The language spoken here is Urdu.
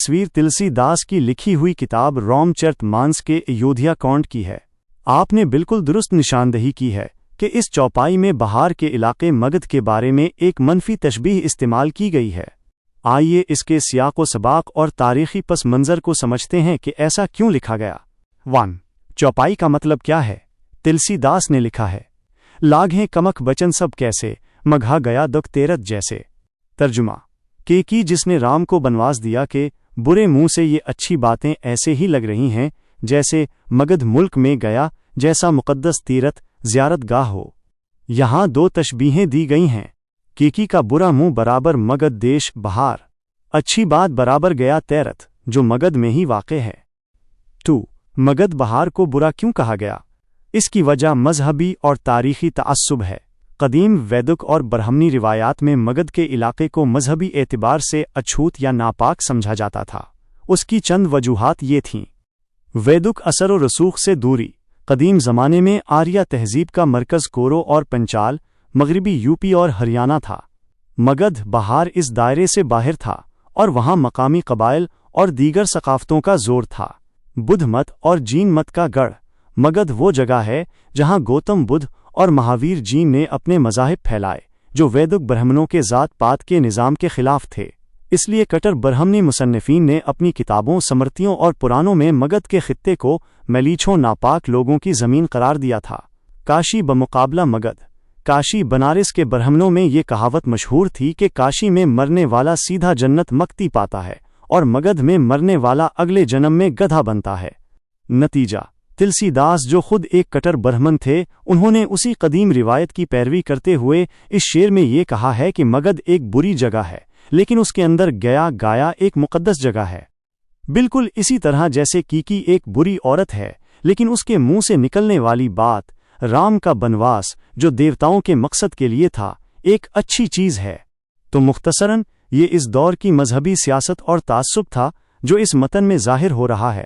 تصویر تلسی داس کی لکھی ہوئی کتاب رامچرت مانس کے ایودھیا کانڈ کی ہے۔ آپ نے بالکل درست نشاندہی کی ہے کہ اس چوپائی میں بہار کے علاقے مگدھ کے بارے میں ایک منفی تشبیہ استعمال کی گئی ہے۔ آئیے اس کے سیاق و سباق اور تاریخی پس منظر کو سمجھتے ہیں کہ ایسا کیوں لکھا گیا۔ 1. چوپائی کا مطلب کیا ہے؟ تلسی داس نے لکھا ہے، لاگھیں کمک بچن سب کیسے، مگھا گیا دکھ تیرت جیسے۔ ترجمہ: کیکی جس نے رام کو بنواس دیا کہ برے منہ سے یہ اچھی باتیں ایسے ہی لگ رہی ہیں جیسے مگدھ ملک میں گیا جیسا مقدس تیرت زیارت گاہ ہو۔ یہاں دو تشبیہیں دی گئی ہیں۔ کیکی کا برا منہ برابر مگدھ دیش بہار، اچھی بات برابر گیا تیرت جو مگدھ میں ہی واقع ہے۔ 2. مگدھ بہار کو برا کیوں کہا گیا؟ اس کی وجہ مذہبی اور تاریخی تعصب ہے۔ قدیم ویدک اور برہمنی روایات میں مگدھ کے علاقے کو مذہبی اعتبار سے اچھوت یا ناپاک سمجھا جاتا تھا۔ اس کی چند وجوہات یہ تھیں: ویدک اثر و رسوخ سے دوری۔ قدیم زمانے میں آریہ تہذیب کا مرکز کورو اور پنچال، مغربی یوپی اور ہریانہ تھا۔ مگدھ بہار اس دائرے سے باہر تھا اور وہاں مقامی قبائل اور دیگر ثقافتوں کا زور تھا۔ بدھ مت اور جین مت کا گڑھ۔ مگدھ وہ جگہ ہے جہاں گوتم بدھ اور مہاویر جی نے اپنے مذاہب پھیلائے جو ویدک برہمنوں کے ذات پات کے نظام کے خلاف تھے۔ اس لیے کٹر برہمنی مصنفین نے اپنی کتابوں، سمرتیوں اور پرانوں میں مگدھ کے خطے کو میلیچھوں ناپاک لوگوں کی زمین قرار دیا تھا۔ کاشی بمقابلہ مگدھ۔ کاشی بنارس کے برہمنوں میں یہ کہاوت مشہور تھی کہ کاشی میں مرنے والا سیدھا جنت مکتی پاتا ہے اور مگدھ میں مرنے والا اگلے جنم میں گدھا بنتا ہے۔ نتیجہ: تلسی داس جو خود ایک کٹر برہمن تھے، انہوں نے اسی قدیم روایت کی پیروی کرتے ہوئے اس شعر میں یہ کہا ہے کہ مگدھ ایک بری جگہ ہے لیکن اس کے اندر گایا ایک مقدس جگہ ہے۔ بالکل اسی طرح جیسے کیکی ایک بری عورت ہے لیکن اس کے منہ سے نکلنے والی بات، رام کا بنواس جو دیوتاؤں کے مقصد کے لیے تھا، ایک اچھی چیز ہے۔ تو مختصراً یہ اس دور کی مذہبی سیاست اور تعصب تھا جو اس متن میں ظاہر ہو رہا ہے۔